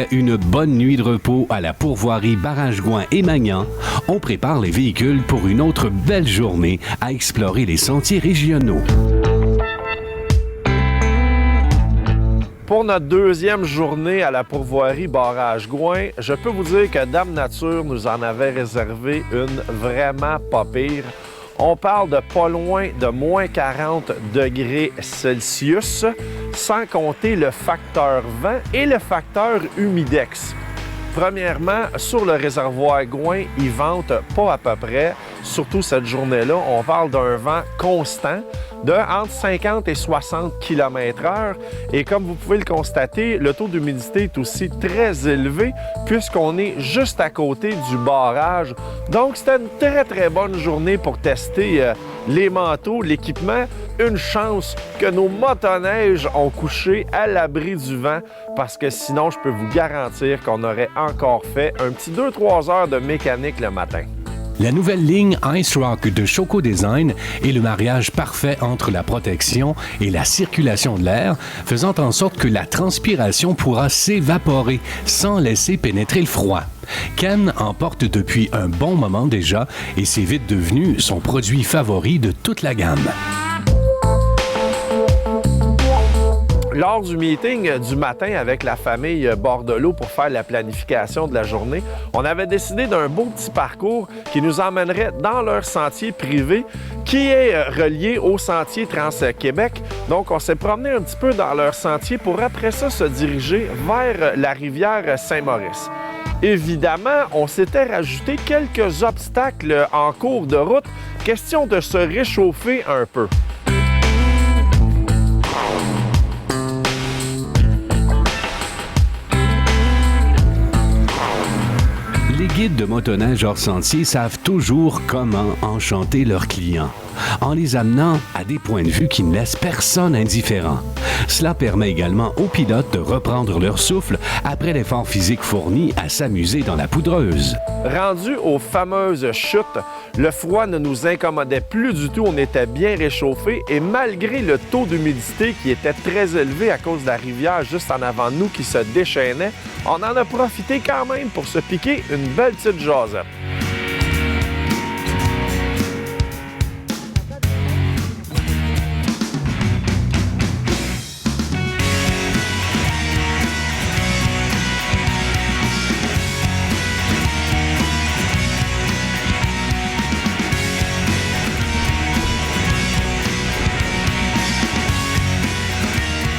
Après une bonne nuit de repos à la pourvoirie Barrage-Gouin et Magnan, on prépare les véhicules pour une autre belle journée à explorer les sentiers régionaux. Pour notre deuxième journée à la pourvoirie Barrage-Gouin, je peux vous dire que Dame Nature nous en avait réservé une vraiment pas pire. On parle de pas loin de moins 40 degrés Celsius, sans compter le facteur vent et le facteur humidex. Premièrement, sur le réservoir Gouin, il vente pas à peu près. Surtout cette journée-là, on parle d'un vent constant de entre 50 et 60 km/h. Et comme vous pouvez le constater, le taux d'humidité est aussi très élevé puisqu'on est juste à côté du barrage. Donc, c'était une très, très bonne journée pour tester les manteaux, l'équipement. Une chance que nos motoneiges ont couché à l'abri du vent parce que sinon, je peux vous garantir qu'on aurait encore fait un petit 2-3 heures de mécanique le matin. La nouvelle ligne Ice Rock de Choco Design est le mariage parfait entre la protection et la circulation de l'air, faisant en sorte que la transpiration pourra s'évaporer sans laisser pénétrer le froid. Ken en porte depuis un bon moment déjà et c'est vite devenu son produit favori de toute la gamme. Lors du meeting du matin avec la famille Bordelot pour faire la planification de la journée, on avait décidé d'un beau petit parcours qui nous emmènerait dans leur sentier privé qui est relié au sentier Trans-Québec. Donc, on s'est promené un petit peu dans leur sentier pour après ça se diriger vers la rivière Saint-Maurice. Évidemment, on s'était rajouté quelques obstacles en cours de route, question de se réchauffer un peu. Les guides de motoneige hors sentier savent toujours comment enchanter leurs clients, en les amenant à des points de vue qui ne laissent personne indifférent. Cela permet également aux pilotes de reprendre leur souffle après l'effort physique fourni à s'amuser dans la poudreuse. Rendu aux fameuses chutes, le froid ne nous incommodait plus du tout, on était bien réchauffés et malgré le taux d'humidité qui était très élevé à cause de la rivière juste en avant de nous qui se déchaînait, on en a profité quand même pour se piquer une belle petite jasette.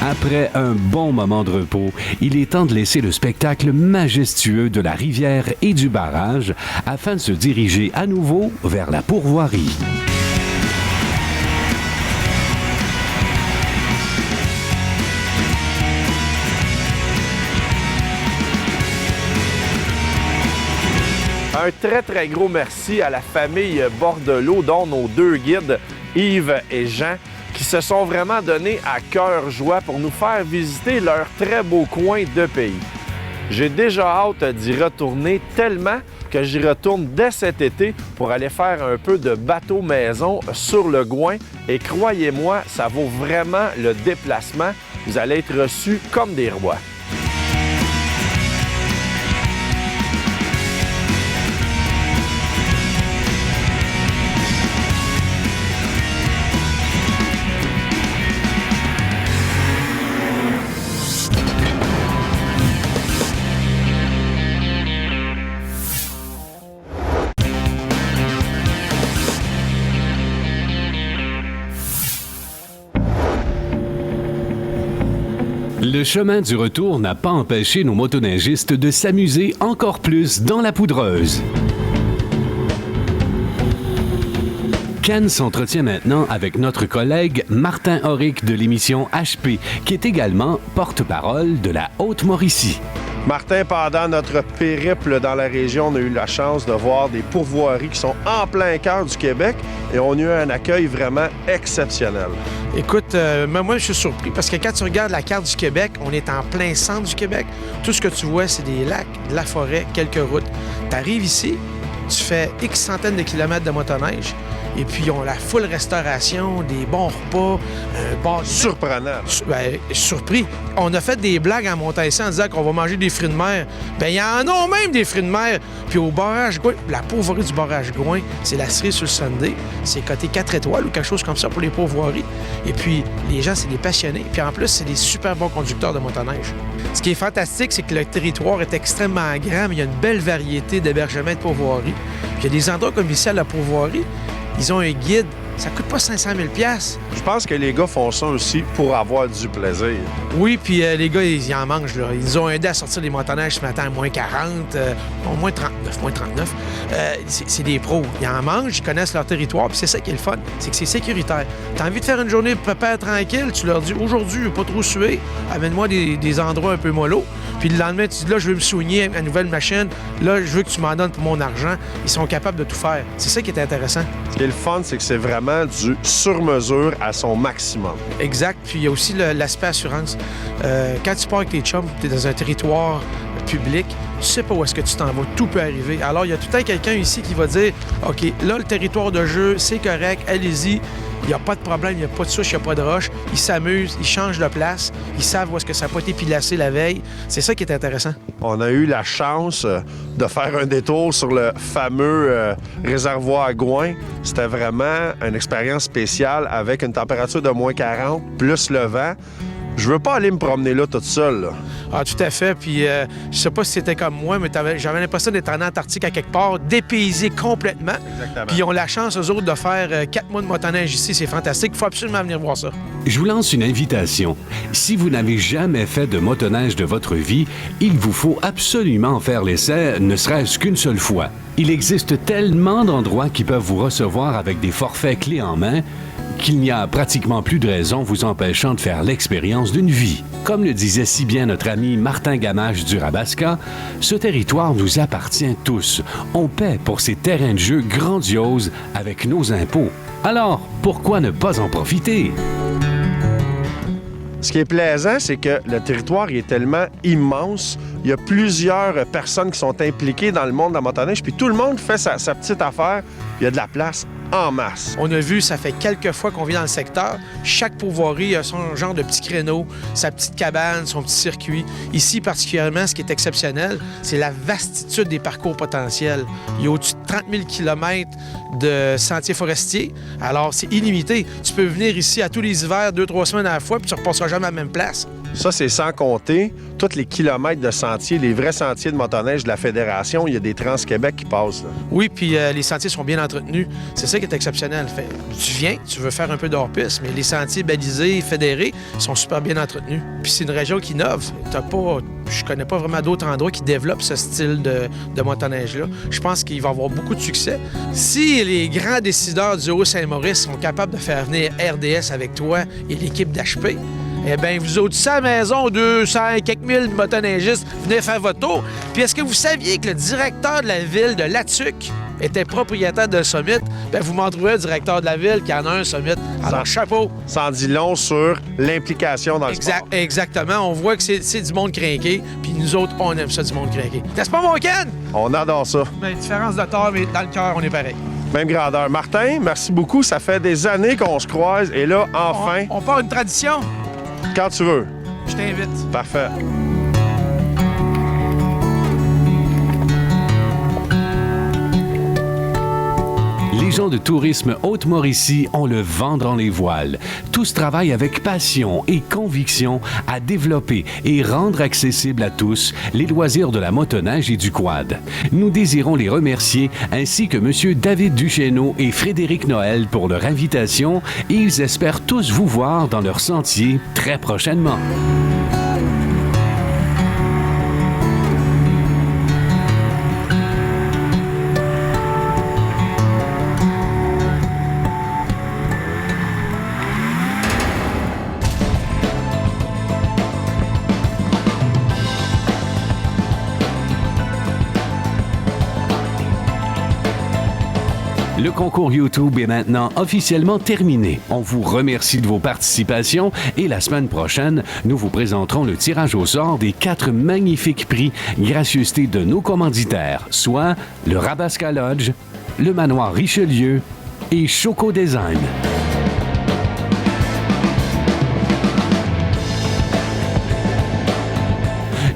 Après un bon moment de repos, il est temps de laisser le spectacle majestueux de la rivière et du barrage afin de se diriger à nouveau vers la pourvoirie. Un très, très gros merci à la famille Bordelot, dont nos deux guides, Yves et Jean, qui se sont vraiment donnés à cœur joie pour nous faire visiter leur très beau coin de pays. J'ai déjà hâte d'y retourner tellement que j'y retourne dès cet été pour aller faire un peu de bateau maison sur le Gouin. Et croyez-moi, ça vaut vraiment le déplacement. Vous allez être reçus comme des rois. Le chemin du retour n'a pas empêché nos motoneigistes de s'amuser encore plus dans la poudreuse. Ken s'entretient maintenant avec notre collègue Martin Auric de l'émission HP, qui est également porte-parole de la Haute-Mauricie. Martin, pendant notre périple dans la région, on a eu la chance de voir des pourvoiries qui sont en plein cœur du Québec et on a eu un accueil vraiment exceptionnel. Écoute, moi, je suis surpris parce que quand tu regardes la carte du Québec, on est en plein centre du Québec. Tout ce que tu vois, c'est des lacs, de la forêt, quelques routes. Tu arrives ici, tu fais X centaines de kilomètres de motoneige. Et puis, ils ont la full restauration, des bons repas, un bar... Surprenant. Surpris. On a fait des blagues en montant ici en disant qu'on va manger des fruits de mer. Bien, il y en a même des fruits de mer. Puis au barrage Gouin, la pourvoirie du barrage Gouin, c'est la cerise sur le Sunday. C'est coté 4 étoiles ou quelque chose comme ça pour les pourvoiries. Et puis, les gens, c'est des passionnés. Puis en plus, c'est des super bons conducteurs de motoneige. Ce qui est fantastique, c'est que le territoire est extrêmement grand, mais il y a une belle variété d'hébergements de pourvoiries. Puis il y a des endroits comme ici à la pourvoirie, ils ont un guide. Ça coûte pas 500 000 $. Je pense que les gars font ça aussi pour avoir du plaisir. Oui, puis les gars, ils en mangent. Là. Ils ont aidé à sortir des motoneiges ce matin à moins 40, moins 39, moins 39. C'est des pros. Ils en mangent, ils connaissent leur territoire, puis c'est ça qui est le fun. C'est que c'est sécuritaire. T'as envie de faire une journée pépère tranquille, tu leur dis aujourd'hui, pas trop suer, amène-moi des endroits un peu mollo. Puis le lendemain, tu dis là, je veux me soigner à une nouvelle machine. Là, je veux que tu m'en donnes pour mon argent. Ils sont capables de tout faire. C'est ça qui est intéressant. Ce qui est le fun, c'est que c'est vraiment du sur-mesure à son maximum. Exact. Puis il y a aussi l'aspect assurance. Quand tu pars avec tes chums, tu es dans un territoire public, tu sais pas où est-ce que tu t'en vas. Tout peut arriver. Alors, il y a tout le temps quelqu'un ici qui va dire « OK, là, le territoire de jeu, c'est correct, allez-y. Il n'y a pas de problème, il n'y a pas de souche, il n'y a pas de roche. » Ils s'amusent, ils changent de place, ils savent où est-ce que ça n'a pas été pilacé la veille. C'est ça qui est intéressant. On a eu la chance de faire un détour sur le fameux réservoir Gouin. C'était vraiment une expérience spéciale avec une température de moins 40, plus le vent. Je veux pas aller me promener là toute seule. Là. Ah, tout à fait. Puis, je sais pas si c'était comme moi, mais j'avais l'impression d'être en Antarctique à quelque part, dépaysé complètement. Exactement. Puis, ils ont la chance, eux autres, de faire 4 mois de motoneige ici. C'est fantastique. Il faut absolument venir voir ça. Je vous lance une invitation. Si vous n'avez jamais fait de motoneige de votre vie, il vous faut absolument faire l'essai, ne serait-ce qu'une seule fois. Il existe tellement d'endroits qui peuvent vous recevoir avec des forfaits clés en main qu'il n'y a pratiquement plus de raison vous empêchant de faire l'expérience d'une vie. Comme le disait si bien notre ami Martin Gamache du Rabasca, ce territoire nous appartient tous. On paie pour ces terrains de jeu grandioses avec nos impôts. Alors, pourquoi ne pas en profiter? Ce qui est plaisant, c'est que le territoire il est tellement immense. Il y a plusieurs personnes qui sont impliquées dans le monde de la motoneige, puis tout le monde fait sa petite affaire. Il y a de la place en masse. On a vu, ça fait quelques fois qu'on vit dans le secteur. Chaque pourvoirie a son genre de petit créneau, sa petite cabane, son petit circuit. Ici, particulièrement, ce qui est exceptionnel, c'est la vastitude des parcours potentiels. Il y a au-dessus de 30 000 km de sentiers forestiers. Alors, c'est illimité. Tu peux venir ici à tous les hivers, 2-3 semaines à la fois, puis tu ne repasseras jamais à la même place. Ça, c'est sans compter tous les kilomètres de sentiers, les vrais sentiers de motoneige de la Fédération. Il y a des Trans-Québec qui passent. Là. Oui, puis les sentiers sont bien entretenus. C'est ça qui est exceptionnel. Tu viens, tu veux faire un peu d'hors-piste, mais les sentiers balisés, fédérés, sont super bien entretenus. Puis c'est une région qui innove. Je connais pas vraiment d'autres endroits qui développent ce style de motoneige-là. Je pense qu'il va y avoir beaucoup de succès. Si les grands décideurs du Haut-Saint-Maurice sont capables de faire venir RDS avec toi et l'équipe d'HP, eh bien, vous autres, à la maison, 200 et quelques mille motoneigistes, venez faire votre tour. Puis est-ce que vous saviez que le directeur de la ville de Latuc était propriétaire de Summit? Bien, vous m'en trouvez un directeur de la ville qui en a un Summit. Alors, chapeau! Ça en dit long sur l'implication dans le sport. Exactement. On voit que c'est du monde crinqué, puis nous autres, on aime ça, du monde crinqué. N'est-ce pas, mon Ken? On adore ça. Bien, différence de taille, mais dans le cœur, on est pareil. Même grandeur. Martin, merci beaucoup. Ça fait des années qu'on se croise, et là, enfin... On part une tradition. Quand tu veux. Je t'invite. Parfait. Les gens de Tourisme Haute-Mauricie ont le vent dans les voiles. Tous travaillent avec passion et conviction à développer et rendre accessible à tous les loisirs de la motoneige et du quad. Nous désirons les remercier ainsi que M. David Duchesneau et Frédéric Noël pour leur invitation et ils espèrent tous vous voir dans leur sentier très prochainement. Le concours YouTube est maintenant officiellement terminé. On vous remercie de vos participations et la semaine prochaine, nous vous présenterons le tirage au sort des 4 magnifiques prix gracieuseté de nos commanditaires, soit le Rabasca Lodge, le Manoir Richelieu et Choco Design.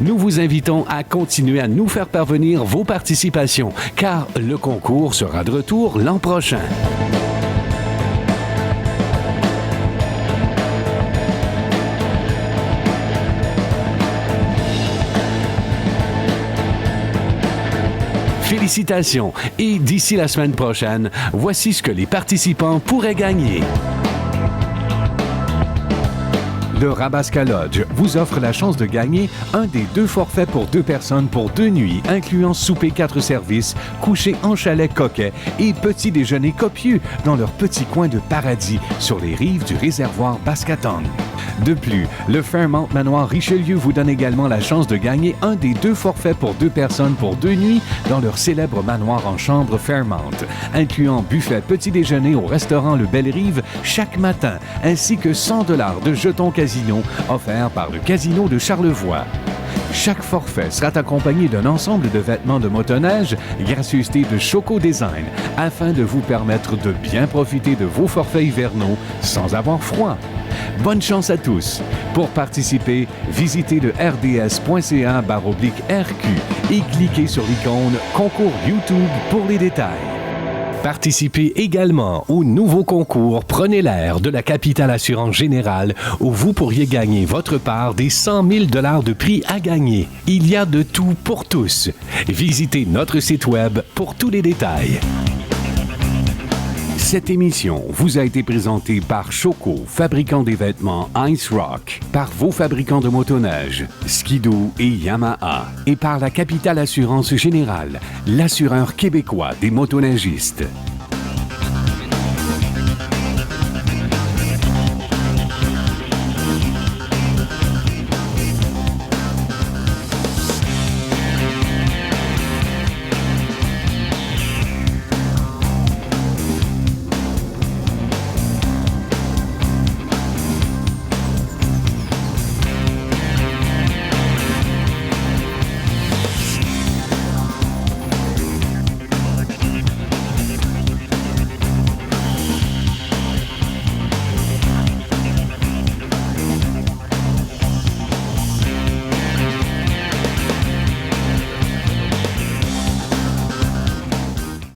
Nous vous invitons à continuer à nous faire parvenir vos participations, car le concours sera de retour l'an prochain. Félicitations! Et d'ici la semaine prochaine, voici ce que les participants pourraient gagner. Le Rabasca Lodge vous offre la chance de gagner un des 2 forfaits pour 2 personnes pour 2 nuits, incluant souper 4 services, coucher en chalet coquet et petit déjeuner copieux dans leur petit coin de paradis sur les rives du réservoir Bascatong. De plus, le Fairmont Manoir Richelieu vous donne également la chance de gagner un des 2 forfaits pour 2 personnes pour 2 nuits dans leur célèbre manoir en chambre Fairmont, incluant buffet petit déjeuner au restaurant Le Belle-Rive chaque matin, ainsi que 100 $ de jetons casino offerts par le Casino de Charlevoix. Chaque forfait sera accompagné d'un ensemble de vêtements de motoneige gracieuseté de Choco Design afin de vous permettre de bien profiter de vos forfaits hivernaux sans avoir froid. Bonne chance à tous! Pour participer, visitez le rds.ca/RQ et cliquez sur l'icône Concours YouTube pour les détails. Participez également au nouveau concours Prenez l'air de la Capitale Assurance Générale où vous pourriez gagner votre part des 100 000 $ de prix à gagner. Il y a de tout pour tous. Visitez notre site web pour tous les détails. Cette émission vous a été présentée par Choco, fabricant des vêtements Ice Rock, par vos fabricants de motoneige, Skidoo et Yamaha, et par la Capitale Assurance Générale, l'assureur québécois des motoneigistes.